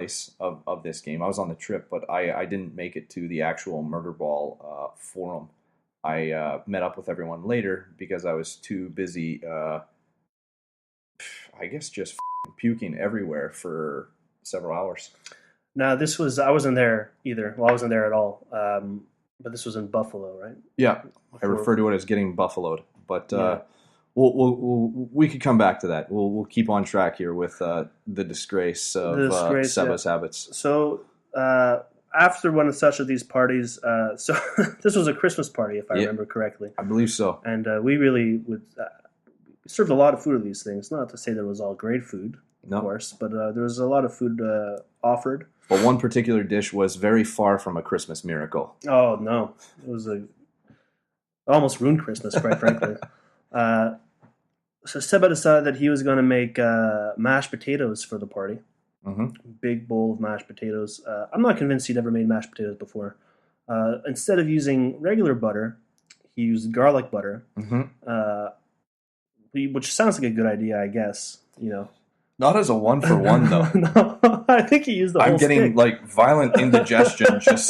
choice of this game. I was on the trip, but I didn't make it to the actual Murder Ball forum. I met up with everyone later because I was too busy, I guess, just puking everywhere for several hours. Now, I wasn't there either. Well, I wasn't there at all. But this was in Buffalo, right? Yeah, I refer to it as getting buffaloed. But we could come back to that. We'll keep on track here with the disgrace of Seba's habits. So after one of such of these parties, so this was a Christmas party, if I remember correctly. I believe so. And we really served a lot of food of these things. Not to say that it was all great food, of course, but there was a lot of food offered. But one particular dish was very far from a Christmas miracle. Oh, no. It was almost ruined Christmas, quite frankly. So Seba decided that he was going to make mashed potatoes for the party. Mm-hmm. Big bowl of mashed potatoes. I'm not convinced he'd ever made mashed potatoes before. Instead of using regular butter, he used garlic butter, which sounds like a good idea, I guess. Not as a 1-for-1 though. No, I think he used the whole stick. I'm getting violent indigestion just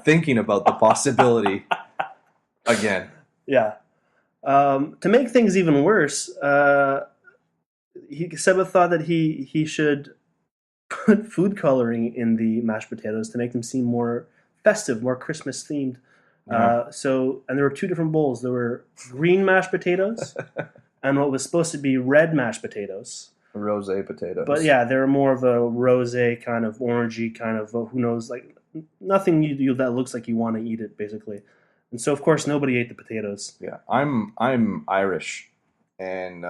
thinking about the possibility again. Yeah. To make things even worse, Seba thought that he should put food coloring in the mashed potatoes to make them seem more festive, more Christmas themed. And there were two different bowls. There were green mashed potatoes and what was supposed to be red mashed potatoes. Rosé potatoes. But yeah, they're more of a rosé kind of orangey kind of, who knows, like nothing you that looks like you want to eat it, basically. And so, of course, nobody ate the potatoes. Yeah, I'm Irish, and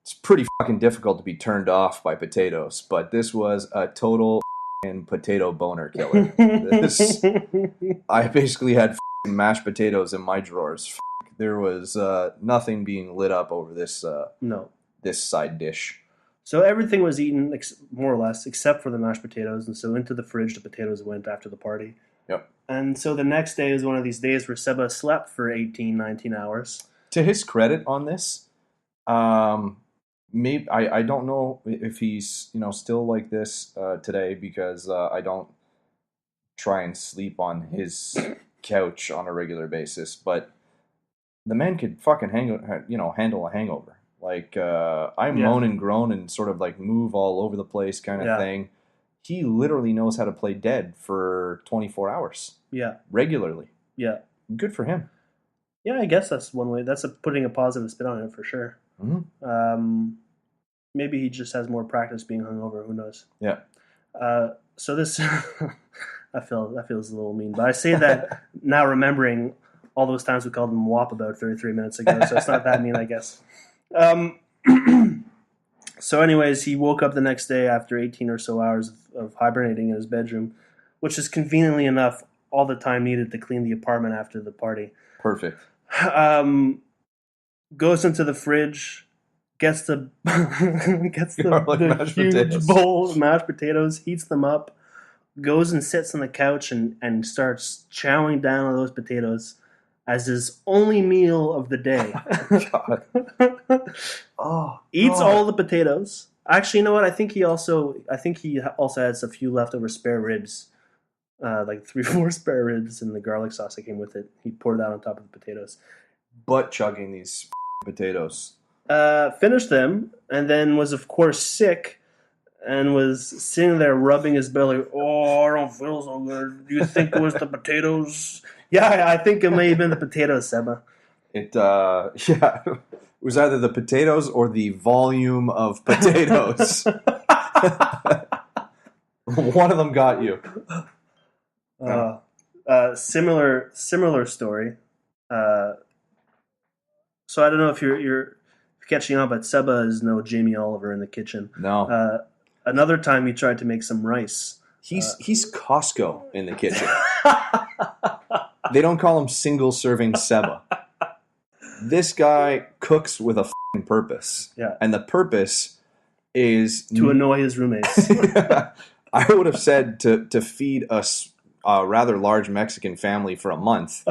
it's pretty fucking difficult to be turned off by potatoes, but this was a total potato boner killer. I basically had mashed potatoes in my drawers. There was nothing being lit up over this this side dish. So everything was eaten, more or less, except for the mashed potatoes. And so into the fridge, the potatoes went after the party. Yep. And so the next day was one of these days where Seba slept for 18, 19 hours. To his credit on this, maybe I don't know if he's still like this today, because I don't try and sleep on his couch on a regular basis. But the man could fucking handle a hangover. Like, I moan and groan and sort of like move all over the place kind of thing. He literally knows how to play dead for 24 hours. Yeah. Regularly. Yeah. Good for him. Yeah, I guess that's one way. That's putting a positive spin on it for sure. Mm-hmm. Maybe he just has more practice being hungover. Who knows? Yeah. So this, that feels a little mean. But I say that now remembering all those times we called him WAP about 33 minutes ago. So it's not that mean, I guess. So anyways, he woke up the next day after 18 or so hours of hibernating in his bedroom, which is conveniently enough all the time needed to clean the apartment after the party. Perfect. Goes into the fridge, gets the huge potatoes. bowl of mashed potatoes, heats them up, goes and sits on the couch and starts chowing down on those potatoes as his only meal of the day. Eats all the potatoes. Actually, you know what? I think he also has a few leftover spare ribs, like 3-4 spare ribs, and the garlic sauce that came with it. He poured that on top of the potatoes. Butt chugging these potatoes. Finished them, and then was of course sick, and was sitting there rubbing his belly. Oh, I don't feel so good. Do you think it was the potatoes? Yeah, I think it may have been the potatoes, Seba. It was either the potatoes or the volume of potatoes. One of them got you. Similar story. So I don't know if you're catching on, but Seba is no Jamie Oliver in the kitchen. No. Another time he tried to make some rice. He's Costco in the kitchen. They don't call him single-serving Seba. This guy cooks with a f***ing purpose. Yeah. And the purpose is... to annoy his roommates. I would have said to feed a rather large Mexican family for a month.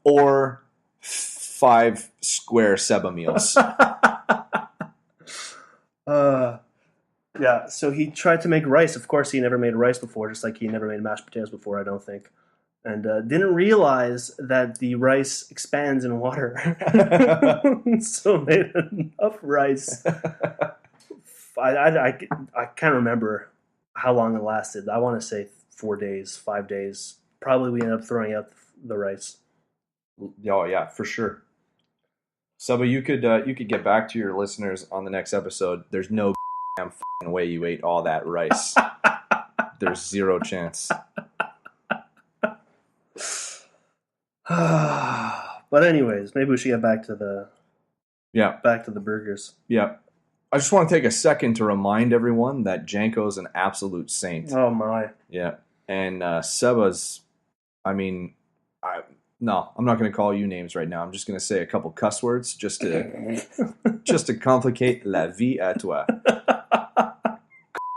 Or 5 square Seba meals. Yeah, so he tried to make rice. Of course, he never made rice before, just like he never made mashed potatoes before, I don't think. And didn't realize that the rice expands in water. So made enough rice. I can't remember how long it lasted. I want to say 4 days, 5 days. Probably we ended up throwing out the rice. Oh yeah, for sure. Saba, you could get back to your listeners on the next episode. There's no damn way you ate all that rice. There's zero chance. But anyways, maybe we should get back to the burgers. Yeah. I just want to take a second to remind everyone that Janko's an absolute saint. Oh my. Yeah. And Seba's, I mean, no, I'm not going to call you names right now. I'm just going to say a couple cuss words just to complicate la vie à toi.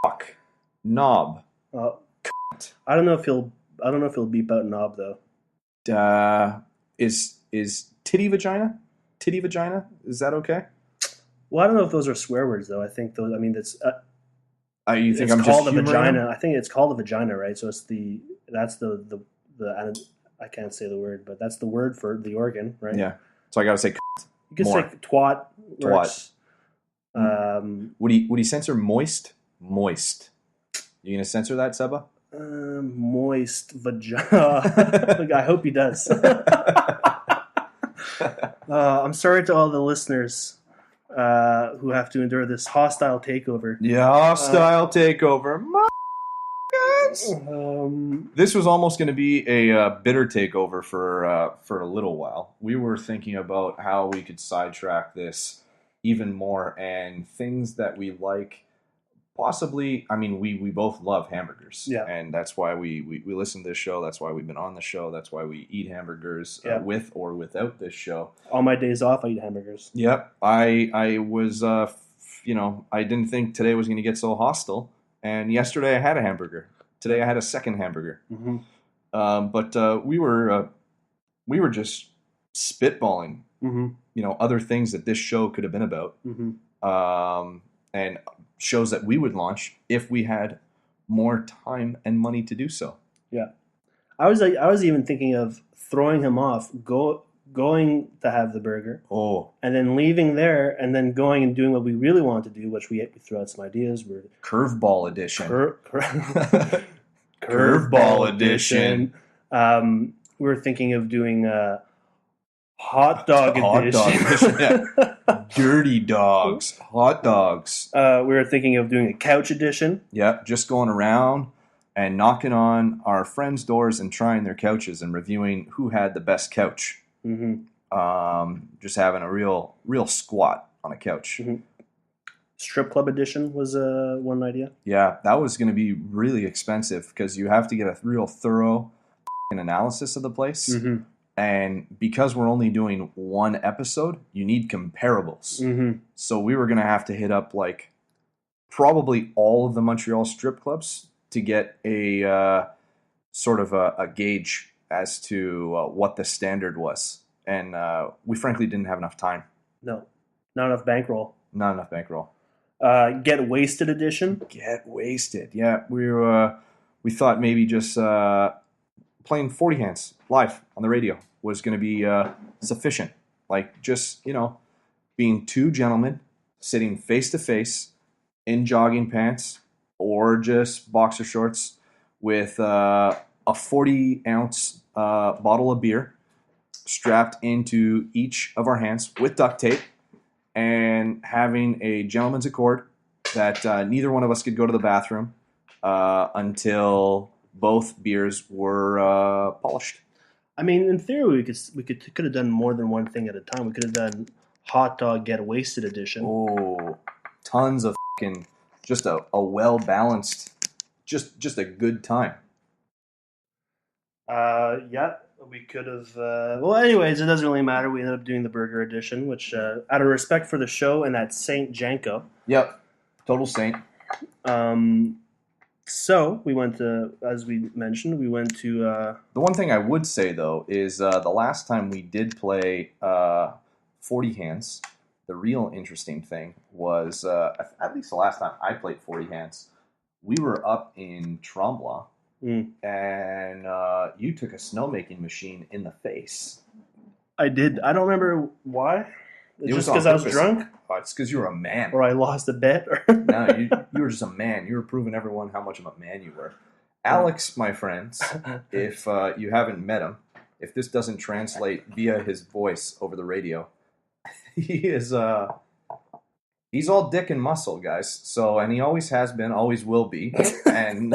Cock, knob. I don't know if he'll beep out knob though. Is titty vagina? Titty vagina? Is that okay? Well, I don't know if those are swear words though. I think those. I mean, that's. You think it's I'm called just a vagina? him? I think it's called a vagina, right? So it's the I can't say the word, but that's the word for the organ, right? Yeah. So I got to say. You can say twat. Works. Twat. Would he censor moist? Moist. You gonna censor that, Seba? Moist vagina. I hope he does. I'm sorry to all the listeners who have to endure this hostile takeover. Yeah, hostile takeover. This was almost going to be a bitter takeover for a little while. We were thinking about how we could sidetrack this even more and things that we like. Possibly, I mean, we both love hamburgers, yeah, and that's why we listen to this show. That's why we've been on the show. That's why we eat hamburgers with or without this show. All my days off, I eat hamburgers. Yep, I was, I didn't think today was going to get so hostile, and yesterday I had a hamburger. Today I had a second hamburger. Mm-hmm. But we were just spitballing, mm-hmm. Other things that this show could have been about, and shows that we would launch if we had more time and money to do so. Yeah, I was even thinking of throwing him off, going to have the burger, and then leaving there, and then going and doing what we really wanted to do, which we threw out some ideas. We're curveball edition. Curveball edition. We were thinking of doing hot dog edition. Yeah. Dirty dogs. Hot dogs. We were thinking of doing a couch edition. Yeah, just going around and knocking on our friends' doors and trying their couches and reviewing who had the best couch. Mm-hmm. Just having a real squat on a couch. Mm-hmm. Strip club edition was one idea. Yeah, that was going to be really expensive because you have to get a real thorough analysis of the place. Mm-hmm. And because we're only doing one episode, you need comparables. Mm-hmm. So we were going to have to hit up like probably all of the Montreal strip clubs to get a sort of a gauge as to what the standard was. And we frankly didn't have enough time. No, not enough bankroll. Not enough bankroll. Get wasted edition. Get wasted. Yeah, we thought maybe just playing 40 hands live on the radio was going to be sufficient. Like just, being two gentlemen sitting face to face in jogging pants or just boxer shorts with a 40-ounce bottle of beer strapped into each of our hands with duct tape and having a gentleman's accord that neither one of us could go to the bathroom until both beers were polished. I mean, in theory, we could have done more than one thing at a time. We could have done hot dog get wasted edition. Oh, tons of just a well balanced, just a good time. Yeah, we could have. Well, anyways, it doesn't really matter. We ended up doing the burger edition, which, out of respect for the show and that Saint Janko. Yep, total saint. So we went to, as we mentioned, The one thing I would say though is the last time we did play 40 hands, the real interesting thing was, at least the last time I played 40 hands, we were up in Tremblant, and you took a snowmaking machine in the face. I did. I don't remember why. It Just was on because I was purpose. drunk? Oh, it's because you were a man. Or I lost a bet? No, you were just a man. You were proving everyone how much of a man you were. Alex, my friends, if you haven't met him, if this doesn't translate via his voice over the radio, he's all dick and muscle, guys. So, and he always has been, always will be. And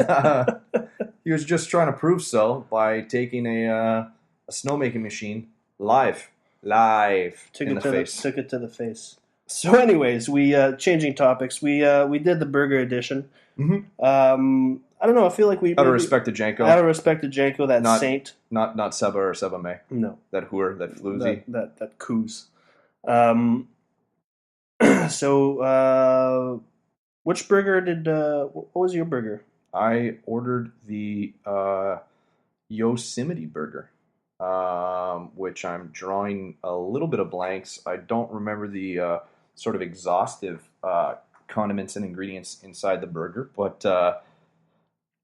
he was just trying to prove so by taking a snowmaking machine live in the face. Took it to the face. So, anyways, we changing topics. We did the burger edition. Mm-hmm. I don't know. I feel like we out of respect to Janko. Out of respect to Janko, that saint. Not Seba or Seba May. No. That hooer, that floozy. That coos. So, which burger did? What was your burger? I ordered the Yosemite burger, which I'm drawing a little bit of blanks. I don't remember the sort of exhaustive condiments and ingredients inside the burger, but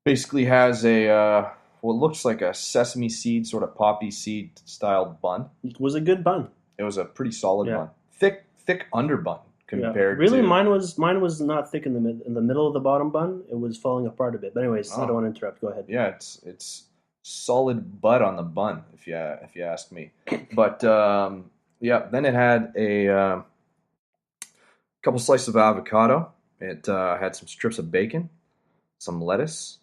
basically has a what looks like a sesame seed, sort of poppy seed style bun. It was a good bun. It was a pretty solid bun, thick under bun compared. Really, to... mine was not thick in the middle of the bottom bun. It was falling apart a bit. But anyways, I don't want to interrupt. Go ahead. Yeah, it's solid butt on the bun, if you ask me. But then it had a couple slices of avocado. It had some strips of bacon, some lettuce.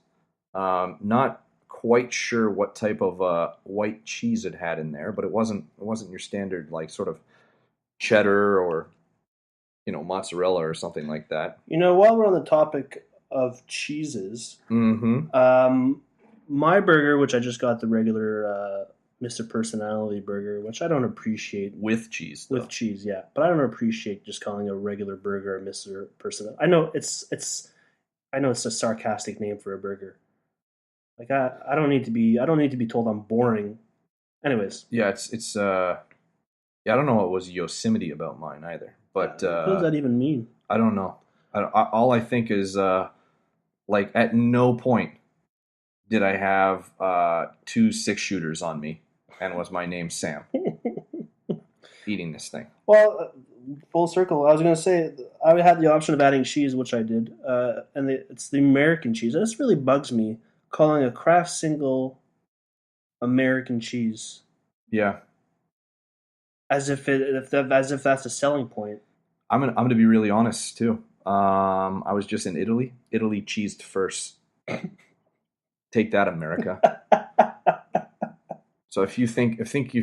Not quite sure what type of white cheese it had in there, but it wasn't your standard like sort of cheddar or mozzarella or something like that. While we're on the topic of cheeses, my burger, which I just got the regular Mr. Personality burger, which I don't appreciate with cheese. Though. With cheese, yeah, but I don't appreciate just calling a regular burger a Mr. Personality. I know it's a sarcastic name for a burger. Like I don't need to be told I'm boring. Anyways, yeah, it's I don't know what was Yosemite about mine either. But what does that even mean? I don't know. All I think is like at no point did I have 2 6-shooters on me, and was my name Sam eating this thing. Well, full circle. I was going to say I had the option of adding cheese, which I did, and it's the American cheese. And this really bugs me, calling a Kraft single American cheese. Yeah. As if that's a selling point. I'm gonna be really honest too. I was just in Italy. Italy cheesed first. Take that, America. So if you think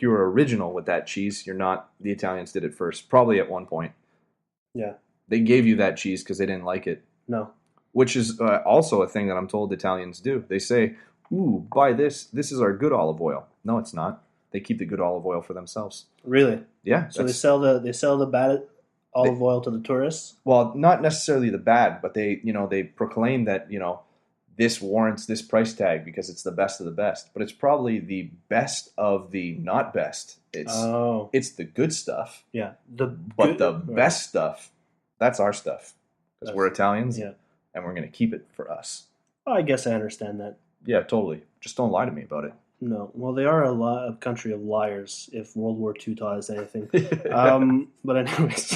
you're original with that cheese, you're not. The Italians did it first, probably at one point. Yeah. They gave you that cheese because they didn't like it. No. Which is also a thing that I'm told Italians do. They say, "Ooh, buy this. This is our good olive oil." No, it's not. They keep the good olive oil for themselves. Really? Yeah. So they sell the bad olive oil to the tourists? Well, not necessarily the bad, but they proclaim that, this warrants this price tag because it's the best of the best. But it's probably the best of the not best. It's the good stuff. Yeah. The best stuff, that's our stuff. Because we're Italians, and we're going to keep it for us. Oh, I guess I understand that. Yeah, totally. Just don't lie to me about it. No. Well, they are a country of liars, if World War II taught us anything. But anyways.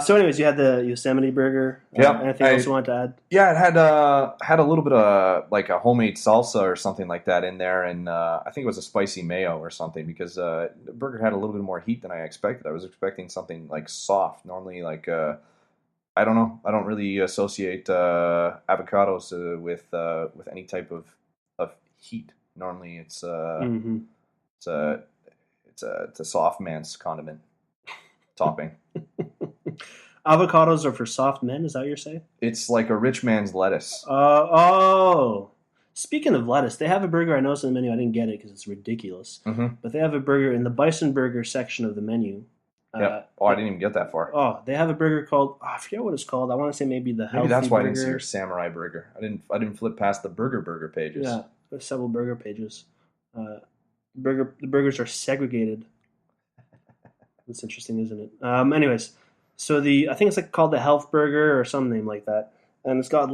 So anyways, you had the Yosemite burger. Anything else you wanted to add? Yeah, it had a little bit of like a homemade salsa or something like that in there, and I think it was a spicy mayo or something because the burger had a little bit more heat than I expected. I was expecting something like soft. Normally, like I don't know. I don't really associate avocados with any type of heat. Normally, it's a soft man's condiment topping. Avocados are for soft men. Is that what you're saying? It's like a rich man's lettuce. Speaking of lettuce, they have a burger I noticed on the menu. I didn't get it because it's ridiculous. Mm-hmm. But they have a burger in the bison burger section of the menu. Yeah. I didn't even get that far. They have a burger called I forget what it's called. I want to say maybe the healthy burger. Maybe that's why I didn't see your samurai burger. I didn't flip past the burger pages. Yeah, there's several burger pages. The burgers are segregated. That's interesting, isn't it? Anyways, so I think it's like called the Health Burger or some name like that, and it's got